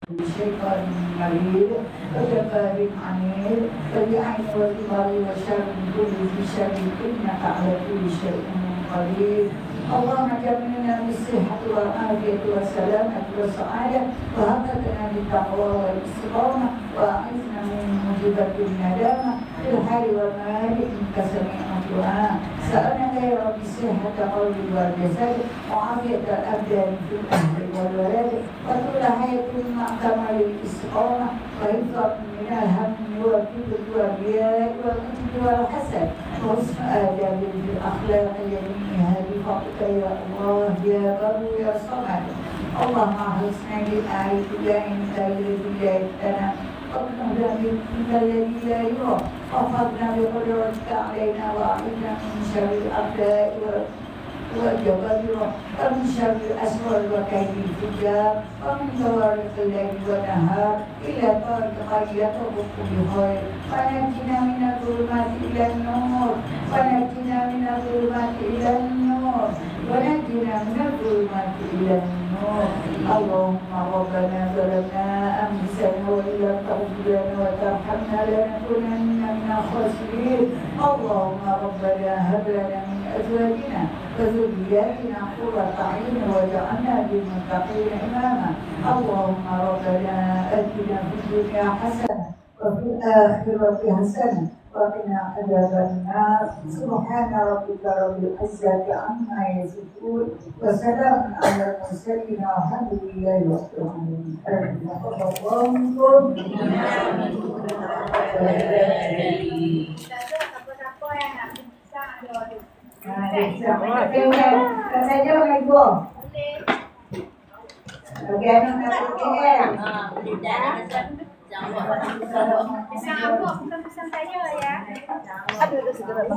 الشيطان المريض وجبار عنيد فبعين والكبر وشر كل ذي شر إنك على كل شيء قدير. اللهم جملنا بالصحة والعافية والسلامة والسعادة وهبتنا بالتقوى والاستقامة وأعذنا من موجبات الندامة في الحال والمال إنك سميع الدعاء. سألناك يا رب الصحة قلبي والجسد وعافية الأبدان في الأهل والولد وطول حياة مع كمال الاستقامة وحفظا من الهم والكبر والرياء والكذب والحسد وحسن آداب في الأخلاق جميعها بفضلك يا الله يا بر يا صمد. اللهم أخلصنا للآية دائمك الذي لا يفتنى وابننا باسمك الذي لا يرى وفضنا بقدرتك علينا وأعذنا من شر الأعداء والجبابرة ومن شر الأسرار وكيد الفجار ومن طوارق الليل والنهار إلا طارق خيرك وكل خير ونجنا من الظلمات إلى النور ونجنا من الظلمات إلى النور ونجنا من الظلمات إلى النور. اللهم ربنا ظلمنا أنفسنا وإن لم تغفر لنا وترحمنا لنكونن من الخاسرين. اللهم ربنا هب لنا من أزواجنا وذرياتنا قرة أعين واجعلنا للمتقين إماما. اللهم ربنا آتنا في الدنيا حسنة وفي الآخرة حسنة وقنا عذاب النار. سبحان ربك رب العزة عما يصفون وسلام على المرسلين والحمد لله رب العالمين. الله saja orang ibu. Bagaimana nak KL? Pesan apa? Bukan pesan saya ya. Ada segala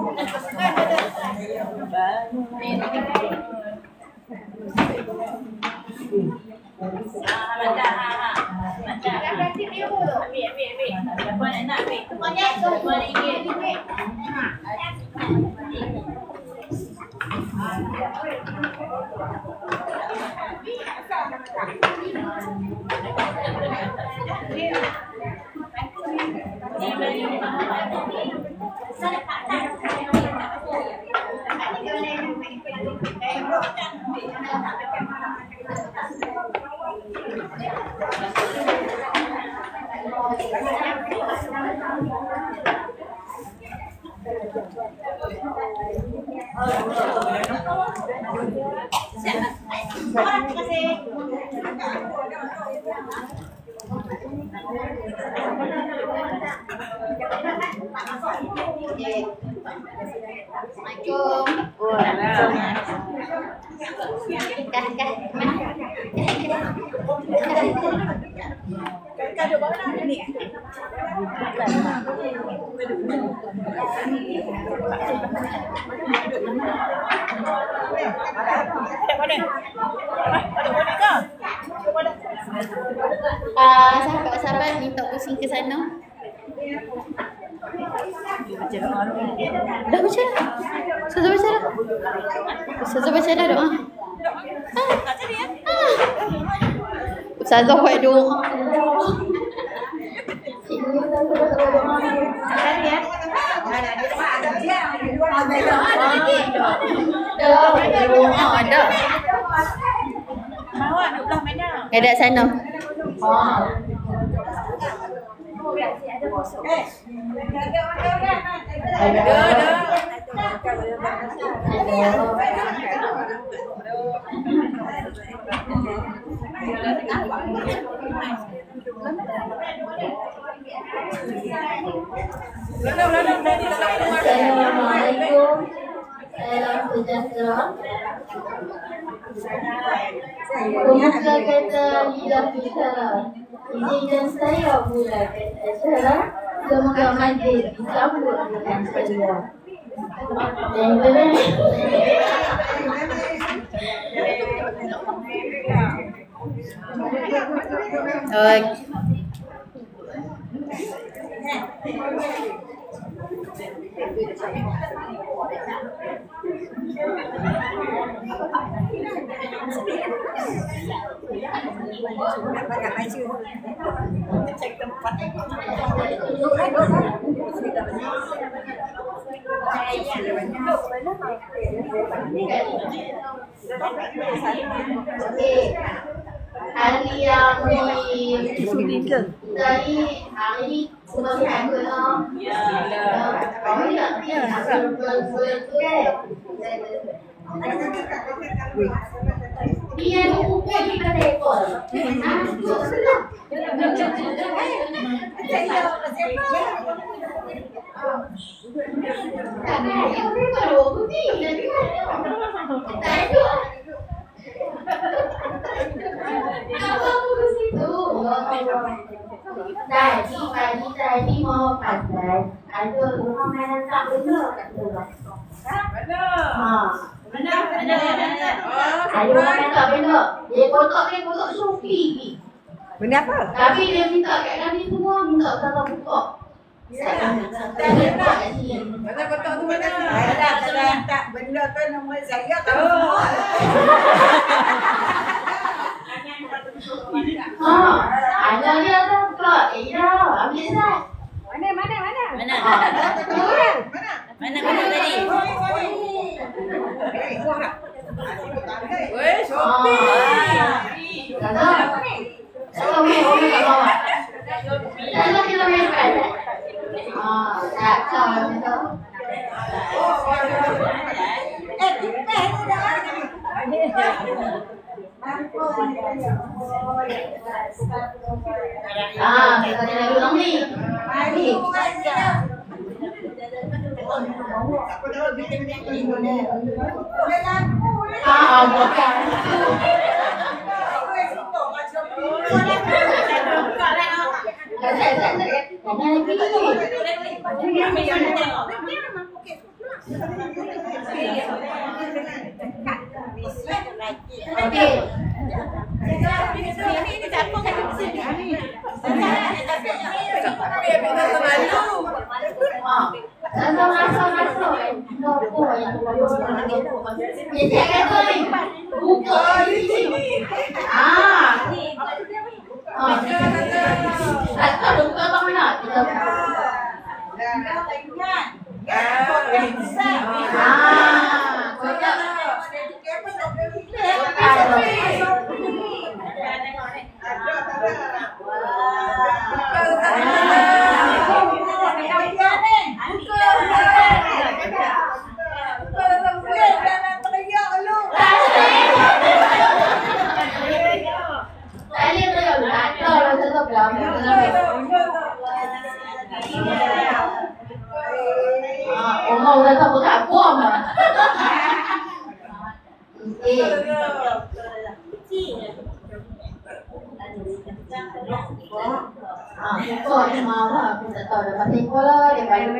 sahabat-sahabat minta pusing ke sana. Dah baca dah. Ustazah baca dah. Ustazah baca dah doa. Ustazah buat doa. Ada. Ada sana. Assalamualaikum. Salam sejahtera. Pemuka kata lidah bicara. Izinkan saya mulakan acara. Semoga majlis disambut dengan ceria. Hari yang dari hari ni semua sihat ke no? Oh ya. Dia lupa kita telefon. Tadi mau pasal ada rumah mainan tak benar kat sebelah. Ada orang yang tak benar. Dia kotak Shopee. Benda apa? Tapi dia minta kat kami semua minta salah buka. Mana kotak tu mana? Ada tak benda tu nombor saya tahu. Ada dia tak? Dah, ambil dah. Mana? Mana tadi? Weh, Shopee. Kalau orang tak bawa. Kalau kita main kat. Tak tahu. Kita ada ulang ni. Mari. Bukan. Ông ra không có thả qua mà. Rồi mà là kita tahu dapat sekolah dia banyak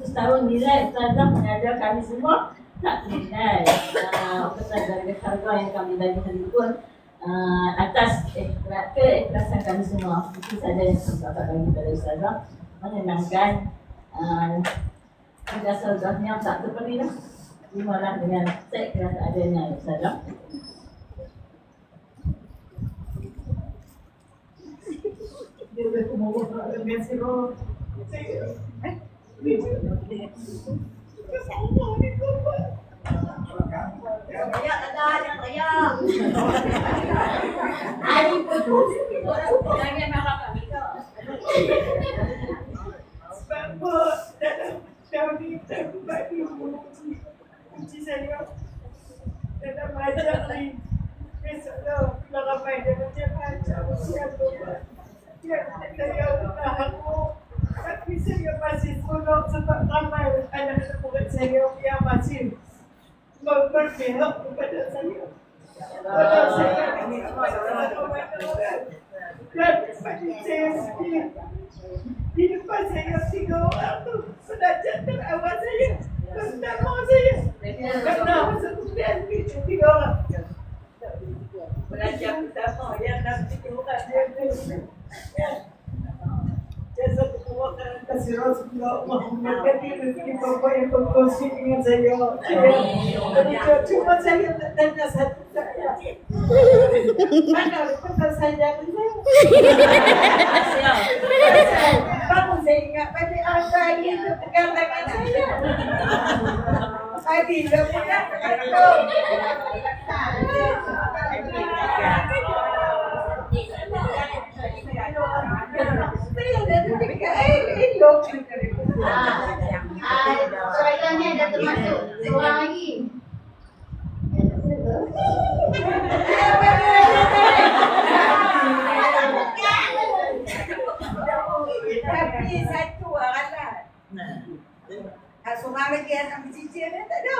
Setahun nilai Ustazah mengajar kami semua tak nilai. Ustazah dari harga yang kami bagi hari pun atas keikhlasan kami semua. Itu saja yang saya katakan kepada Ustazah, menyenangkan Ustazahnya tak terpenuhi lah. Terimalah dengan seikhlas adanya Ustazah. Dia boleh kumur dengan siro. Tapi saya masih tolong sebab ramai anak murid saya yang masih berpihak kepada saya. Kalau saya ini dan bagi saya sendiri di depan saya 3 orang tu sengaja terawal saya, pertama saya kerana kemudian 3 orang belajar pertama yang 3 orang dia jasa kepuasan kasih Rasulullah Muhammad rezeki bapa yang berkongsi dengan saya. Cuma saya tanya satu saya. Mana pernah saya nak balik tadi tu pegang tangan saya. Tadi dah pegang tangan tu. Soalan ni dah termasuk seorang lagi. Tapi satu alat. Seorang lagi anak bercicir ni tak ada.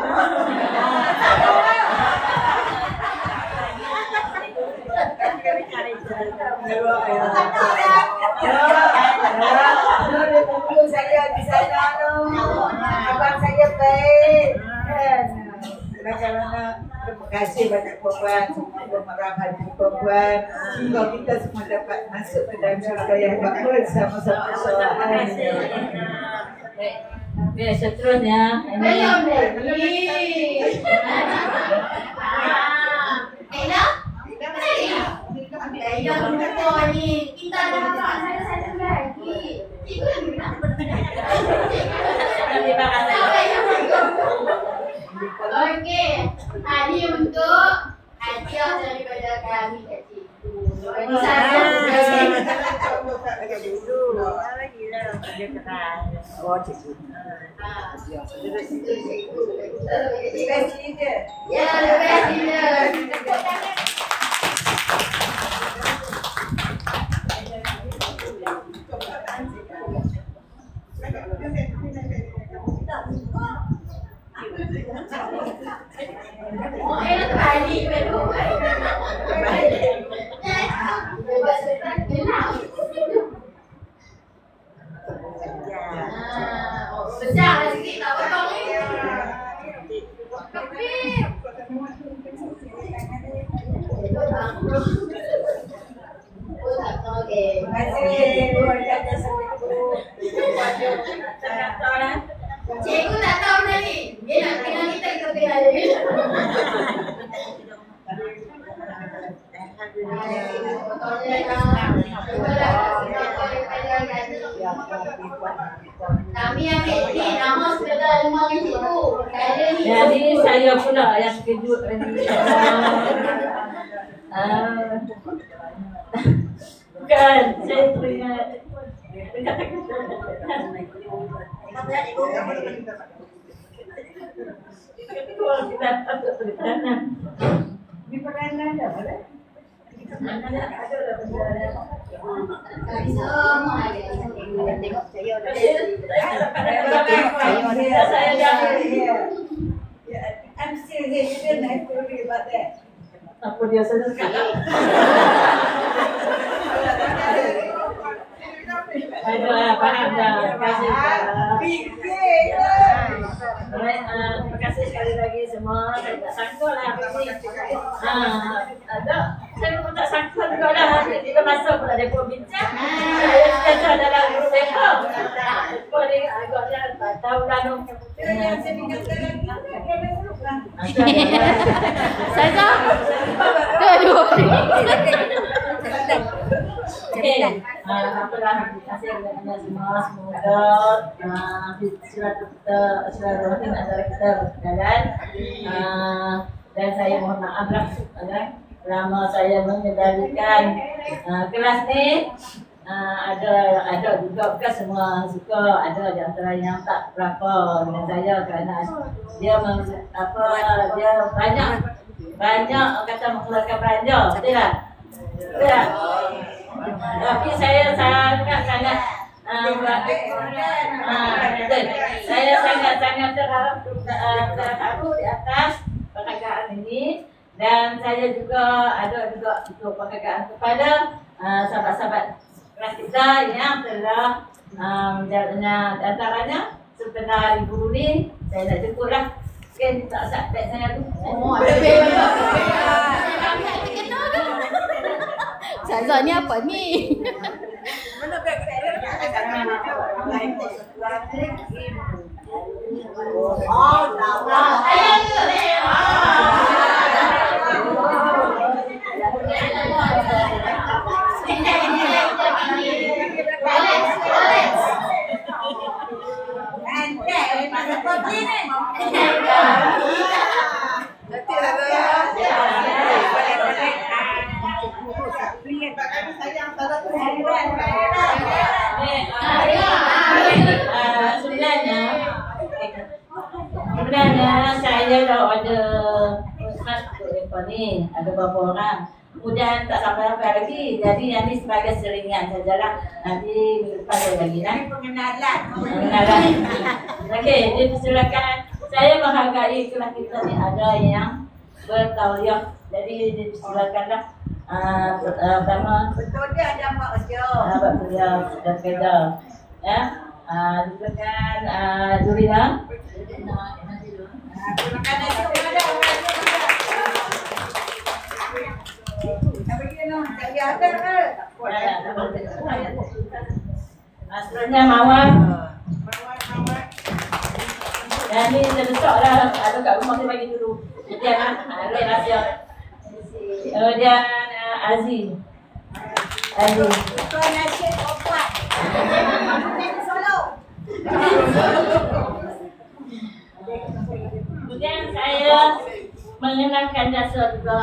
Saya di sana tu, abang saya baik. Bagaimana terima kasih banyak puan-puan, semua pemerah hati puan-puan. Semoga kita semua dapat masuk ke dalam syurga yang makbul sama-sama. Okey, seterusnya Belum lagi. Ella? Ella lupa ni. Kita ada satu lagi. Okey, hari untuk hadiah daripada kami kat situ. Ini saya. Oh, cikgu. Best leader. Ya, the best leader. Oh, enak kali betul. Bebas betul. Besar sikit tak potong ni. Okey. Terima kasih. Cikgu tak tahu benda ni. Dia nak kenal kita kenal dia. Kami ambil ni nama sekedar rumah cikgu. jadi saya pula yang kejut ni. Bukan, saya teringat. Di peranan dah boleh? Semua ada. Tengok saya dah. I'm still here. You didn't have to worry about that. Apa dia sedang cakap? Aduh, faham dah. Terima kasih. Baik, terima kasih sekali lagi semua. Saya tak sangka lah hari ni. Saya pun tak sangka juga lah. Kita masuk pula depa bincang. Saya kata dalam grup depa. Depa ni agaknya tak tahu lah tu. Yang saya kata lagi, ada grup lah. Saza. Aduh. Okey, apalah, terima kasih kepada semua. Semoga silaturahim antara kita berjalan. Dan saya mohon maaf lah selama saya mengendalikan kelas ni. Ada juga bukan semua suka, ada di antara yang tak berapa dengan saya kerana dia dia banyak kata mengeluarkan belanja, betul tak? Betul tak? Tapi saya sangat saya sangat terharu di atas penghargaan ini, dan saya juga ada untuk penghargaan kepada sahabat-sahabat kelas kita yang telah menjalannya, antaranya sebenarnya hari guru ni saya nak jemput lah. Mungkin tak sampai saya tu. Oh, ada beza. Saza ni apa ni? Mana beg saya? Oh, tak. Ayah juga Sebenarnya saya dah order khas untuk ekor ni. Ada berapa orang. Kemudian tak sampai lagi. Jadi yang ni sebagai selingan sajalah. Nanti minggu depan ada lagi kan. Pengenalan. Okey, dipersilakan. Saya menghargai kelas kita ni ada yang bertauliah. Jadi dipersilakanlah. Pertama Betul dia ada Pak Ojo. Abang beliau dan kerja. Ya. Silakan Zurina. Makan nasi ada. Tak ada ke? Sebenarnya Mawar. Dan ni terdesak lah. Ada kat rumah saya bagi dulu. Kemudian Lain Asia. Kemudian Aziz. Tuan nasi opat. Nasi Solo. Kemudian saya mengenalkan jasa juga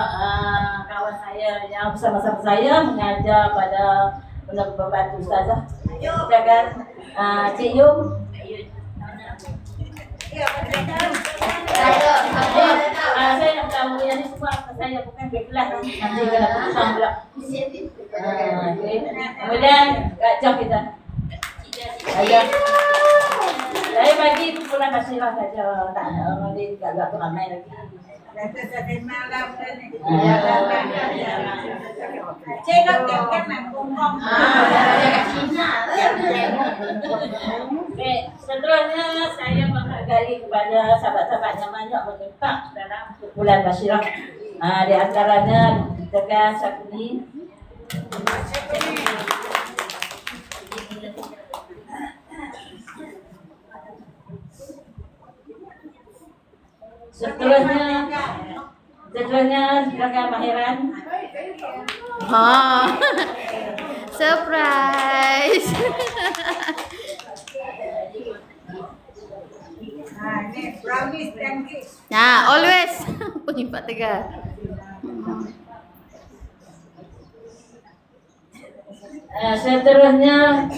kawan saya yang bersama-sama saya mengajar pada pembantu ustazah. Kita kan Cik Yung. Saya nak tahu yang ni semua saya bukan ke kelas nanti kena putuskan pula. Kemudian Kak Jom kita. Saya bagi kumpulan Basirah saja, tak nanti agak ramai lagi. Seterusnya saya menghargai kepada sahabat-sahabat yang banyak menyimpan dalam kumpulan Basirah. Di antaranya Tegas Sakuni. Seterusnya silakan Mahiran. Surprise. Ni brownies pancakes. Always. Penyimpan Tegar. Seterusnya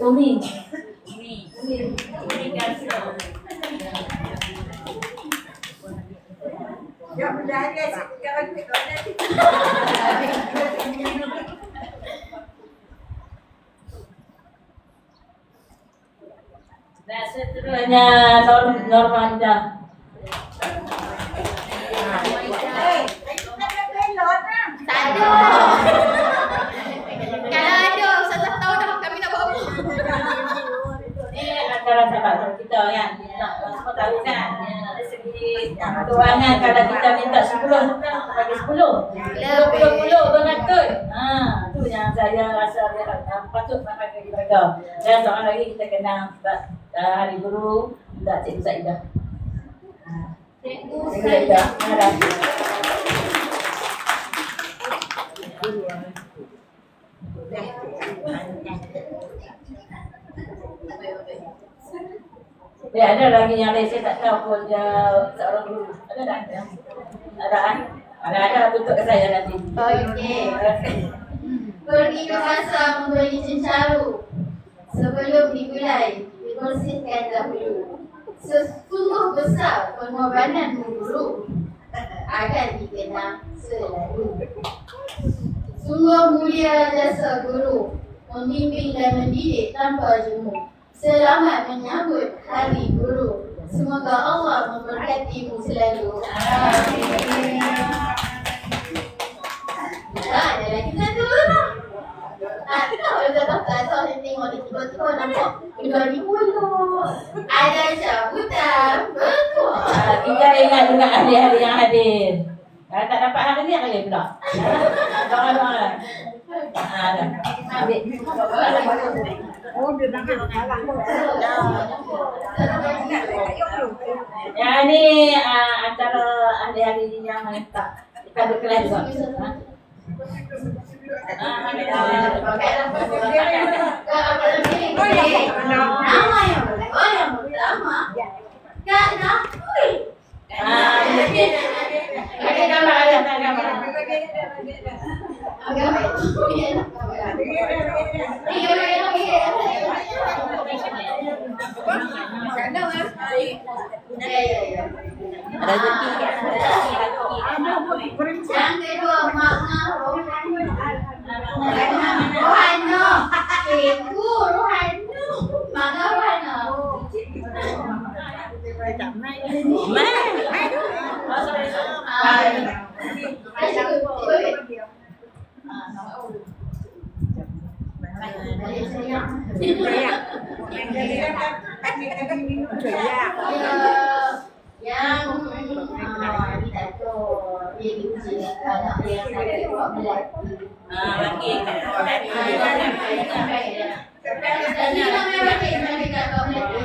Umi. Ya sudah ada sekarang Dan seterusnya Normanda. Tak ada. Kalau ada, Ustazah tahu dah kami nak buat apa. Ini antara sahabat kita kan. Semua tahu kan. Dari segi kewangan kalau kita minta 10, bagi 10. 10 beratus. Tu yang saya rasa patut pakai bagi mereka. Dan seorang lagi kita kenal Hari Guru, Cikgu Saidah. Cikgu Saidah. Ya, ada lagi yang lain saya tak tahu pun dia seorang guru. Ada tak? Ada tutup ke saya nanti. Okey. Pergi ke pasar membeli cencaru. Sebelum dimulai, dibersihkan dahulu. Sesungguh besar pengorbanan guru agar dikenang selalu. Sungguh mulia jasa guru, membimbing dan mendidik tanpa jemu. Selamat menyambut Hari Guru. Semoga Allah memberkatimu selalu. Amin. Ada lagi satu lah. Tak tahu saya tengok ni tiba-tiba nampak di mulut. Ada cabutan berkuah. Kita ingat juga ahli-ahli yang hadir. Kalau tak dapat hari ni boleh pula. Doa-doa. Ambil. Yang ni antara ahli-ahli yang tak ada kelas juga. Nama yang pertama Kak Nafui. Ada gambar. Agak baik. Ada rezeki kan? Yang kedua, makna rohani. Rohana. Cikgu rohana. Makna rohana. Yang dia diuji anak dia yang sakit buat melati. Lagi. Jadi namanya laki yang dekat buat melati.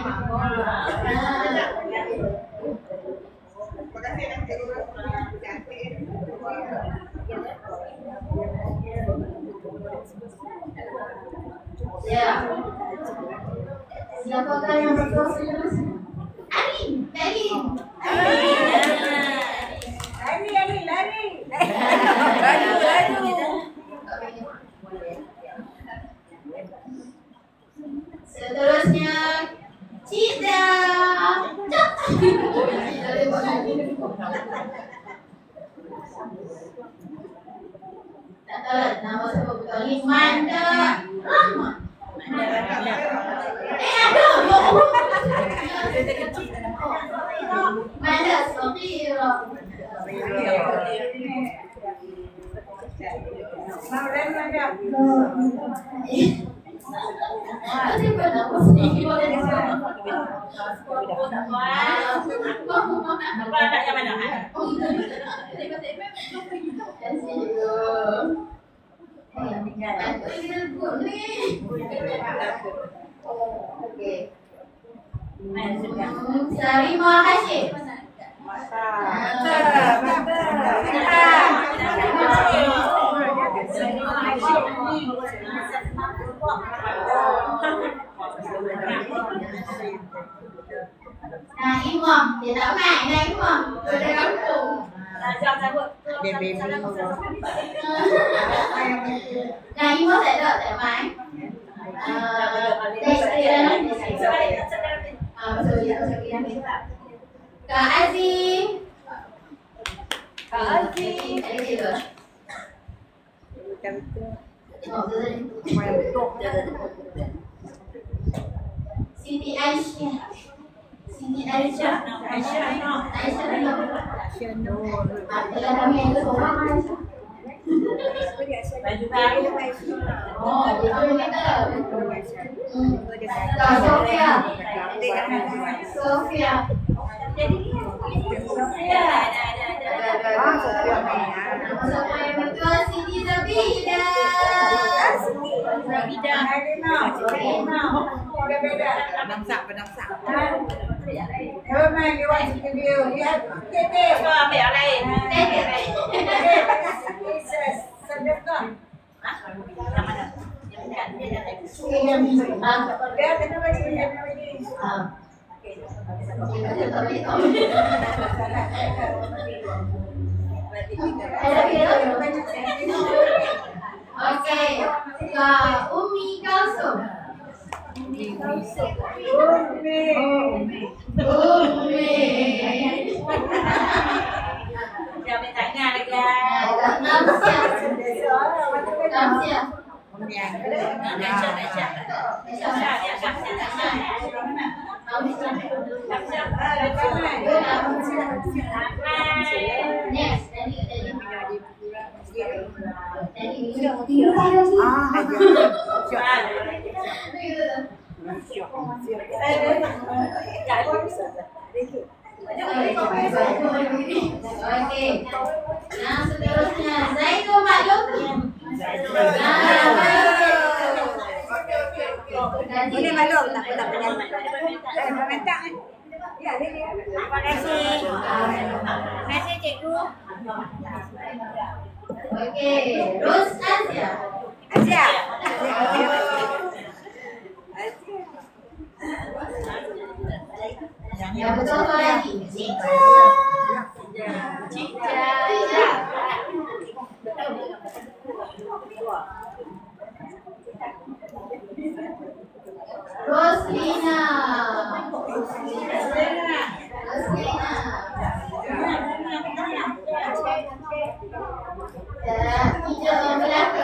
Ya. Siapakah yang berdoa seterusnya? Amin. Seterusnya Cida. Nama sebut betul ni Manda Rahmat. Manda Sofira. Terima kasih. Nah, Imam, dia tak main dah Imam. Dia dah kampung. Nah, Imam tak ada main. Kak Aziz. Siti Aisyah. Kami ada seorang Aisyah. Baju baru. Oh, betul kita. Kak Sofia. Siapa yang betul? Siti Zabida. Okey, Kak Umi Kalsum. Jangan tangan lagi. Namsia. Okey. Yang seterusnya Zainul Maklum. Boleh maklum, tak apa. Komentar kan? Ya, dia. Terima kasih. Terima kasih cikgu. Okey, Ros Azia. Asia. Yang betul lagi. Cica. Roslina. Hijau Melaka.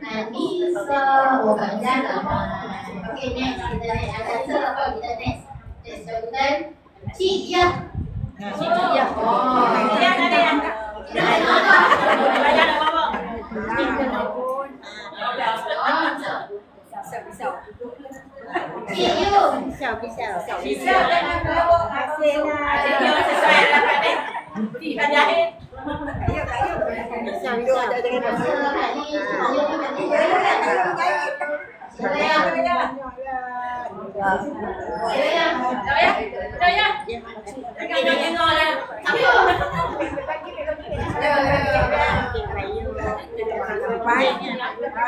Anissa, oh banyak nama. Okay, next kita next. Answer apa kita next? Next jawapan Cik Yah. Cik Yah. Oh, yang ada yang. Banyak nama apa? Pisau. Cik Yu. Pisau dengan kelabuk hasil lah. Cik Yu sesuai dapat ni. Kita jahit.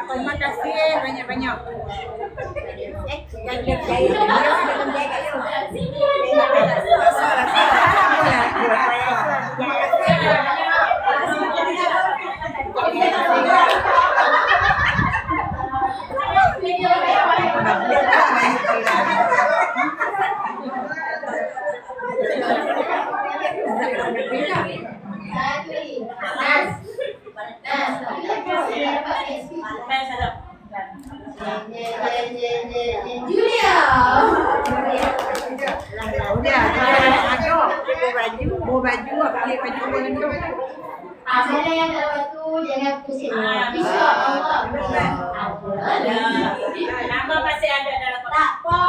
Terima kasih banyak-banyak. Julia. Mau baju apa baju dengan tu? Mana yang dalam batu jangan pusing. Pisau Allah. Nama masih ada dalam Tak apa.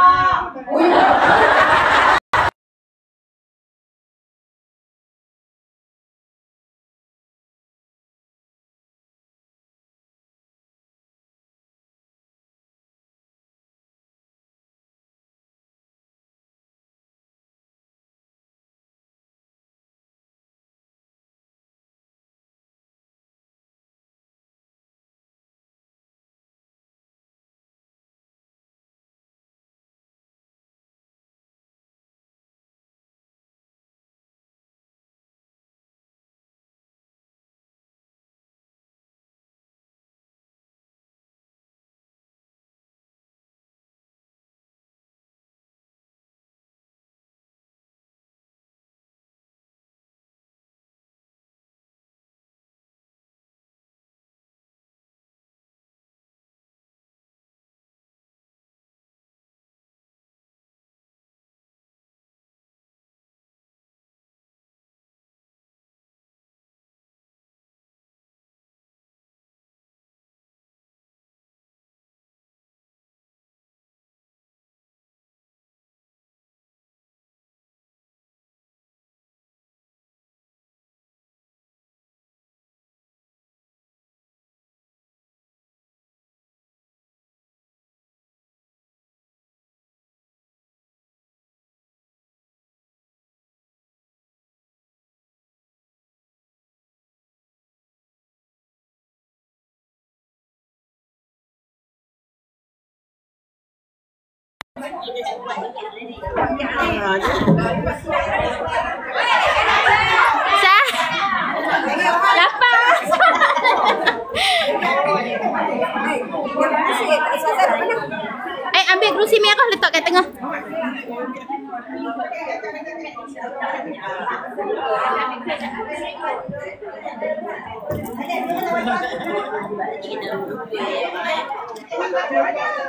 Ambil kerusi merah letak kat tengah.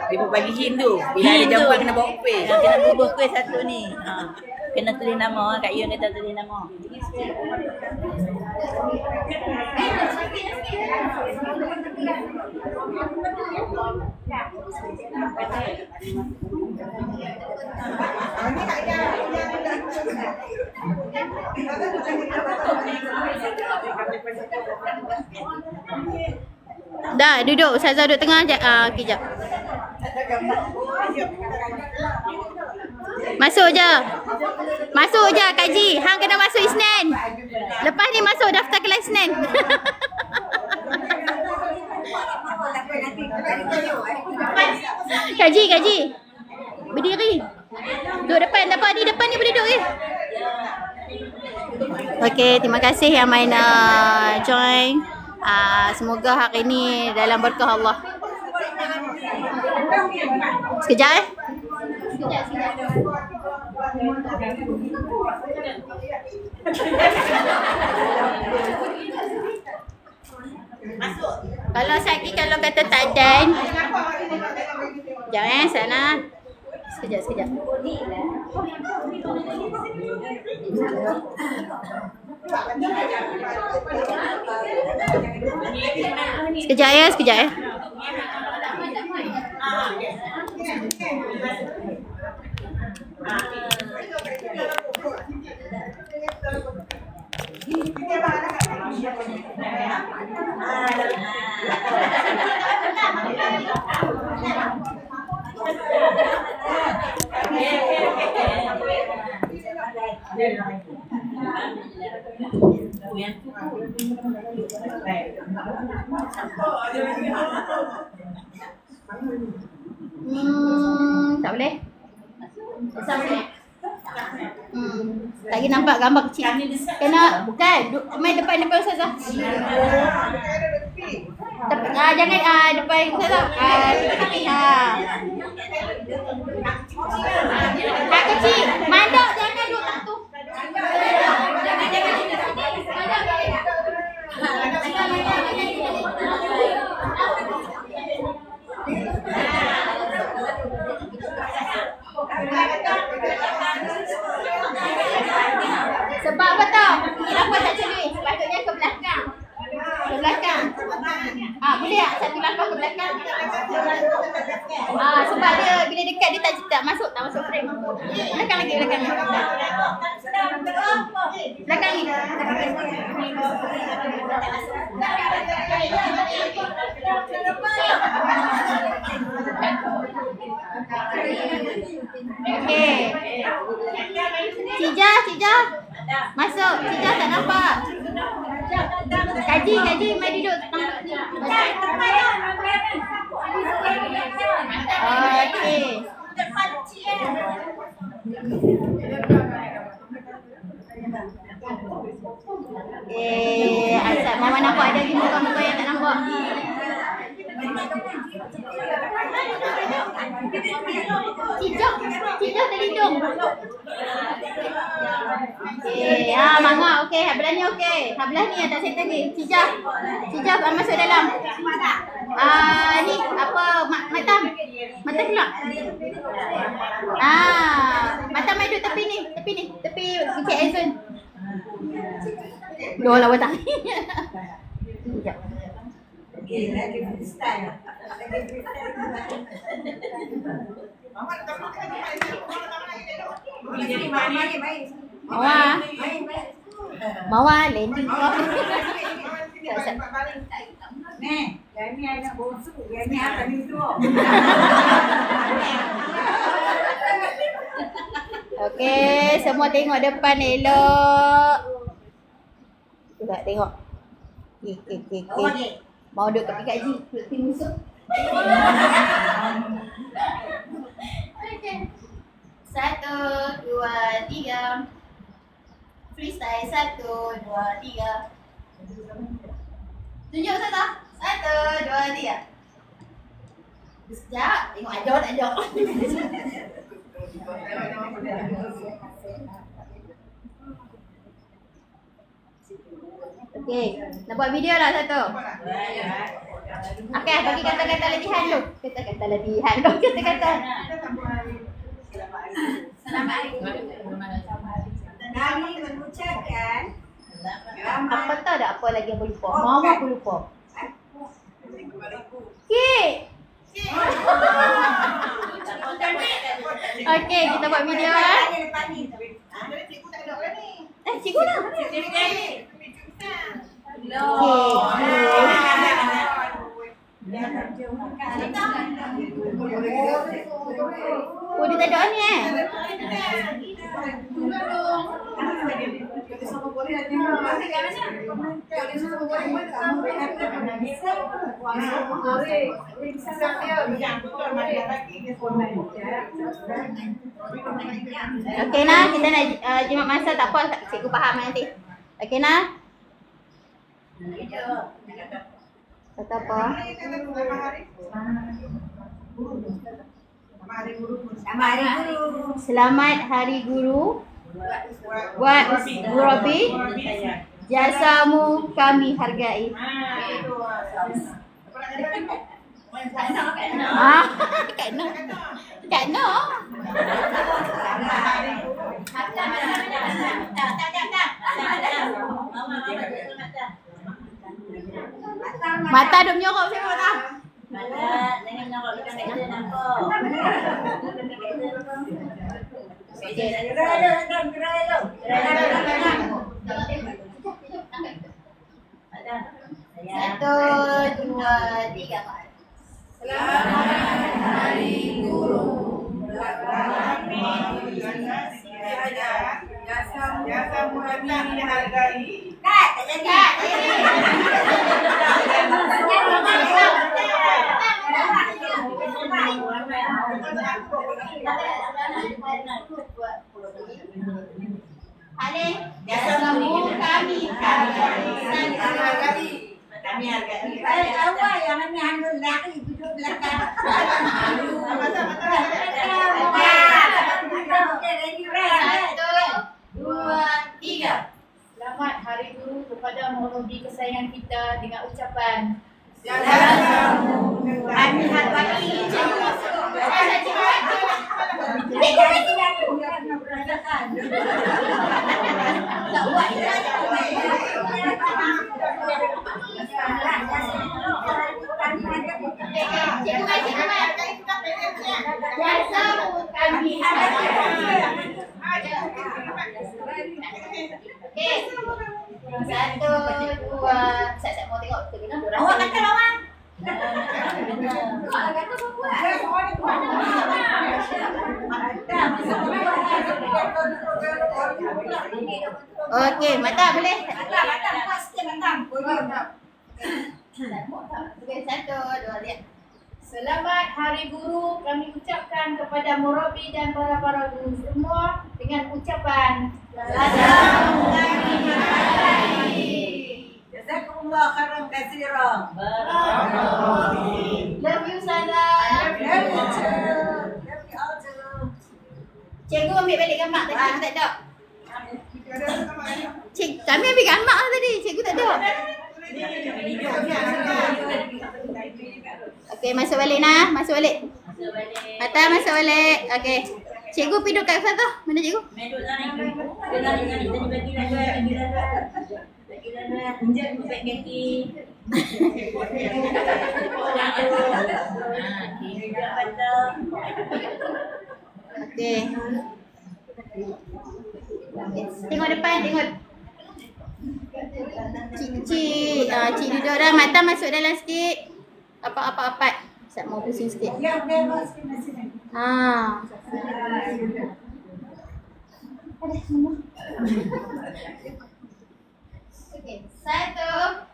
Dia bagi Hindu. Bila ada jamban kena bawa kuih. Kena bubuh kuih satu ni. Kena tulis nama. Kak Yun kata tulis nama. Dah, duduk. Ustazah duduk tengah je. Kejap. Masuk je. Masuk je, Kak Ji. Hang kena masuk Isnin. Lepas ni masuk daftar kelas Isnin. Kak Ji. Berdiri. Duduk depan. Dapat ni depan ni boleh duduk ke? Okey, terima kasih yang main join. Semoga hari ni dalam berkah Allah. Sekejap. Kalau sakit, kalau kata tak dan. Sekejap sana. Sekejap. Sekejap ya. Tak boleh. Lagi nampak gambar kecil. Kena bukan main depan Ustazah. Jangan depan Ustazah. Tak kecil. Mandok jangan duduk kat tu. Sebab apa tau? Kenapa tak celui? Sepatutnya ke belakang. Boleh tak? Satu langkah ke belakang. Sebab dia bila dekat dia tak masuk frame. Belakang lagi. Belakang ni. Okey. Cijah. Masuk. Cijah tak nampak. Kaji, mai duduk tempat ni. Okey. Asal mama nampak ada lagi muka-muka yang tak nampak. Cijah terlindung. Okey, mangga okey, belah ni okey. Belah ni tak settle ni. Cijah masuk dalam. Ni apa mata keluar. Mata mai duduk tepi ni. Tepi Encik Azun. Dua lawa tangan. Sekejap. Okay, lagi freestyle. Mawar landing kau. Kami anak bosu, kami akan itu. Okey, semua tengok depan elok. Cuba tengok. Okey. Mau duduk tepi Kak Ji, duduk tepi musuh. Okey. 1, 2, 3. Freestyle 1, 2, 3. Tunjuk Ustazah. 1, 2, 3. Sekejap, tengok ajak. Okey, nak buat video lah satu. Okey, bagi kata-kata latihan dulu. Kata-kata latihan dulu. Kata-kata. Kami mengucapkan Apa tahu tak apa lagi aku lupa? Mama aku lupa. Kek. Okey, kita buat video lah. Cikgu dah. Oh, dia tak ada ni Okey nah, kita nak jimat masa tak apa, cikgu faham nanti. Okey nah. Kata apa? Selamat Hari Guru. Buat Murabi. Jasamu kami hargai. Kena. Mata duk menyorok saya mata. Jangan nampak kita nampak. Satu, dua, tiga. Selamat Hari Guru. Jasamu kami hargai. Halih, jasamu kami hargai. Kami hargai. awal yang kami handul lagi duduk belakang. Satu, dua, tiga. Selamat Hari Guru kepada Murabi kesayangan kita dengan ucapan Jasamu Kami hargai. Tak buat jasamu kami hargai. Okey. Satu, dua. Saya mau tengok betul ke? Awak kata awak. Okey, mata boleh? Okey, satu, dua, lihat. Selamat Hari Guru kami ucapkan kepada Murabi dan para guru semua dengan ucapan Jasamu kami hargai. Jazakumullah khairan katsiran. Love you Sada. Cikgu ambil balik gambar tadi, cikgu tak ada. Kami ambil gambar lah tadi, cikgu tak ada. Okey, masuk balik nah, masuk balik. Mata masuk balik. Okey. Cikgu pergi duduk kat sana. Mana cikgu? Meduk lari. Dia lari. Tadi bagi dah. Injek baik kaki. Okey. Tengok depan, tengok. Cik duduk dah. Mata masuk dalam sikit. Apa. Saya mau pusing sikit. Yang bebas sini. Okey, satu,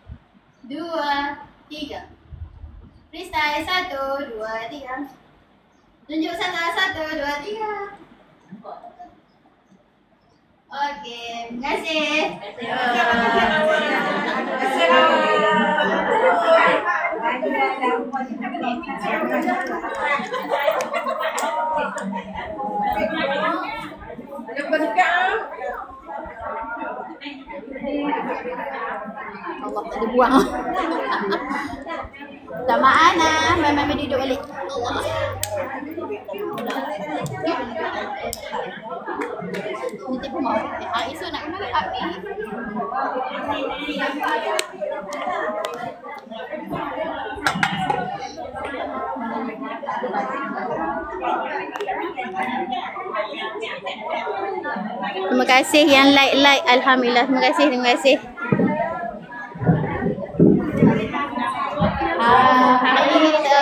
dua, tiga. Freestyle, satu, dua, tiga. Tunjuk sana, satu, dua, tiga. Okey, terima kasih. Ada berdekat. Allah, tak ada buang. Tamaan lah. Mami duduk balik. Allah. Nanti pun mau. Esok nak kena api. Terima kasih yang like. Alhamdulillah. Terima kasih. Hari ini kita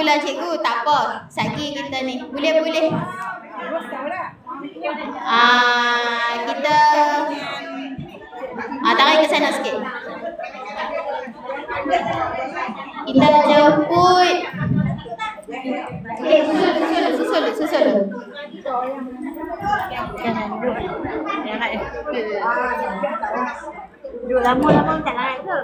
itulah cikgu, tak apa. Sagi kita ni. Boleh. Kita tarik ke sana sikit. Kita jemput. Susul. Duduk lama-lama tak naik ke?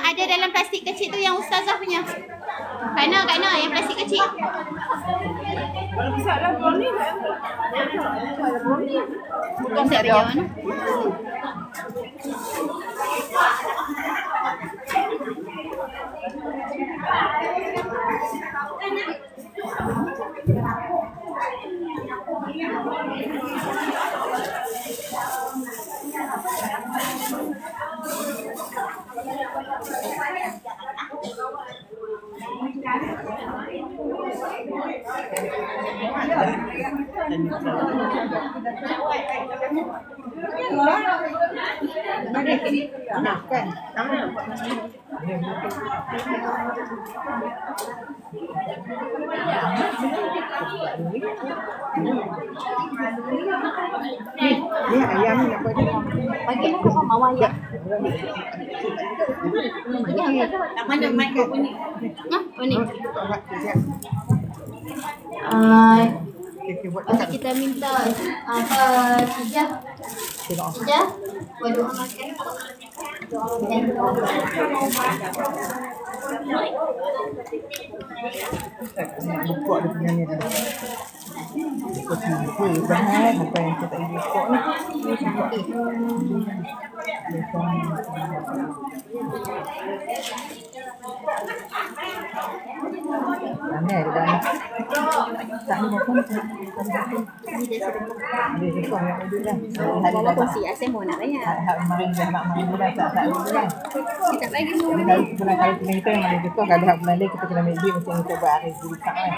Ada dalam plastik kecil tu yang ustazah punya. Kak Ina yang plastik kecil. Kalau besar lah brownie tak? Bukan siap dia mana? Ni ayam ni nak buat dia. Bagi apa mama ayam? Mana mic kau bunyi? Ni. Buat Kita minta Cijah. Buat doa makan. buka dia punya ni tadi. Kuih bahan apa yang kita ingin buka ni. Aneh dah. Tak ni pun dia ikut yang itu dah. Walaupun si Asem mau nak bayar. Hak maring dah mak maring dah tak dah. Kita bagi semua Kalau sebulan kali kita yang maring kita kalau hak bulan lain kita kena ambil dia macam kita buat hari buka kan.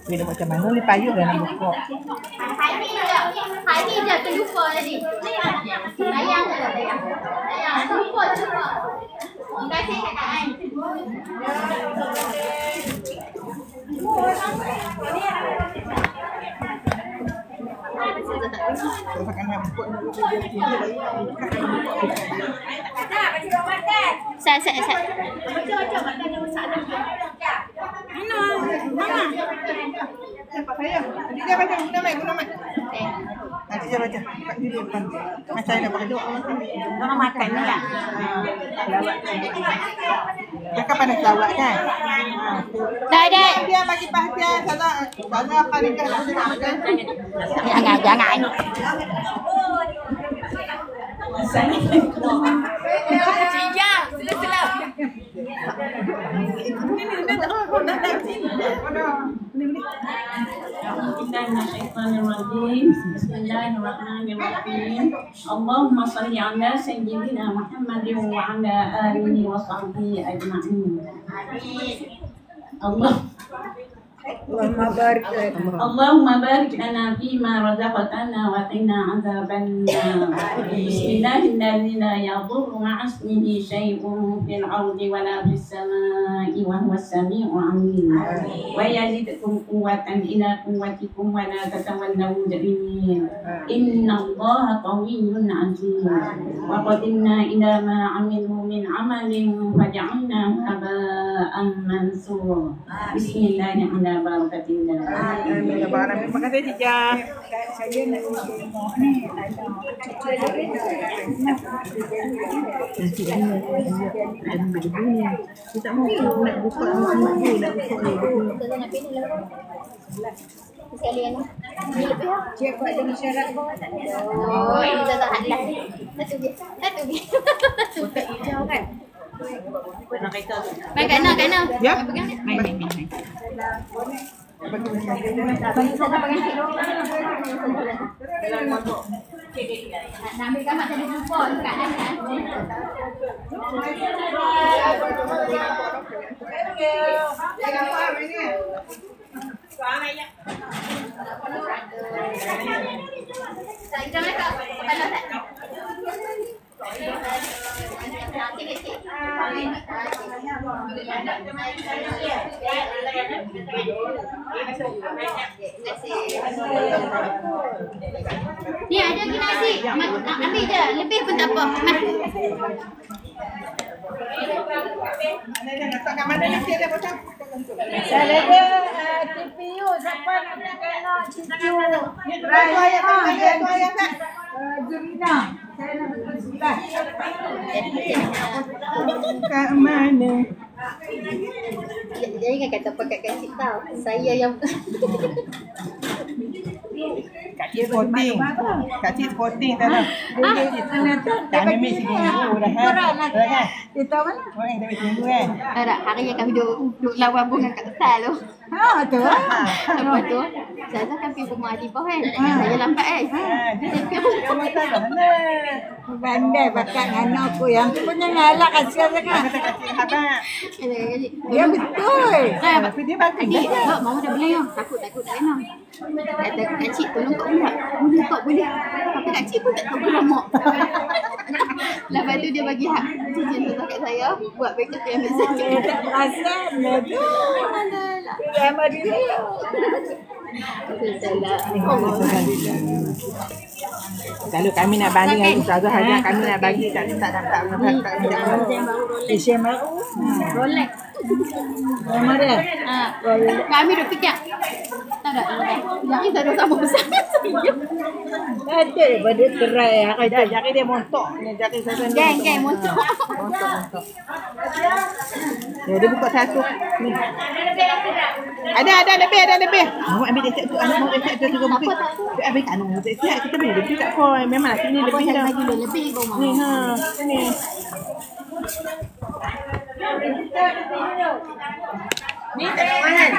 Bila macam mana ni payung dah nak buka. Hari ni dah terlupa tadi. Sayang ke tak sayang? Sayang. Terlupa. Terima kasih Kak An. Saya. Mama. Nampak saya. Dia baca guna mic. Nanti dia baca. Kat dia depan. Macam saya dah baca. Orang makan ni lah. Dia kan panas lawak kan? Dah. Dia bagi perhatian salah apa dia nak makan. Jangan. Cijah, sila. Bismillahirrahmanirrahim. Allahumma salli ala sayyidina Muhammadin wa ala alihi wa sahbihi ajma'in. اللهم بارك لنا فيما رزقتنا وقنا عذاب النار. بسم الله الذي لا يضر مع اسمه شيء في الأرض ولا في السماء وهو السميع العليم. ويزدكم قوة إلى قوتكم ولا تتولوا مجرمين. إن الله قوي عزيز. وقدمنا إلى ما عملوا من عمل فجعلناه هباء منثورا. بسم الله الرحمن Barakatillah. Amin. Terima kasih Cica. Saya nak tengok ni ada Kita mau nak buka nak Sekali yang ni. Ni lebih lah. Cik buat dengan syarat bawah tak ada. Oh, ini dah tak hadlah. Satu je. Satu je. kotak hijau kan? Main kat mana? Kat mana? Ya. Main. Bagi saya pakai hero. Nak ambil gambar tadi jumpa dekat atas. Tak jangan tak. Panas tak? Ni ada lagi nasi. Ambil je. Lebih pun tak apa. Saya ada TPU siapa nak kena cucu. Jurina. Saya nak bersebelah. Kat mana? Jangan kata pakai kat cik tau. Saya yang Kak Cik sporting. Kak Cik sporting tak ada. Tak ambil seminggu dah kan? Kita mana? Orang kita ambil seminggu kan? tak hari yang kami duduk lawan bunga kat hotel tu. Ha tu. Lepas tu saya kan pergi rumah Adibah kan. Saya lambat Kamu tak mana? Pandai bakat anak aku yang tu punya ngalak kasihan sangat. Kata Kak Cik habaq. Ya betul. Tapi dia bagus. Adik, mama dah beli yang takut tak kena. Kata Kak Cik tolong Kak Ulat. Boleh tak boleh. Tapi Kak Cik pun tak tahu boleh mak. Lepas tu dia bagi hak cincin tu kat saya. Buat backup yang ambil saya. Tak perasan dia tu. Alah. Sama dia. Kalau kami nak banding dengan Ustazah Hajar, kami nak bagi tak dapat. Isyam baru. Rolex. Nama dia. Kami duk fikir. Tak ada. Yang kita dua sama besar. Ada daripada terai. Jari dia montok. Jari saya Geng montok. montok. Ya, dia buka satu. Ni. Ada lebih. Mau ambil resep tu, anak mau resep tu juga mungkin. Ambil kat anu, siap kita beli lebih tak apa. Memanglah sini lebih dah. Lebih kau Ni sini. Ni tak mahal.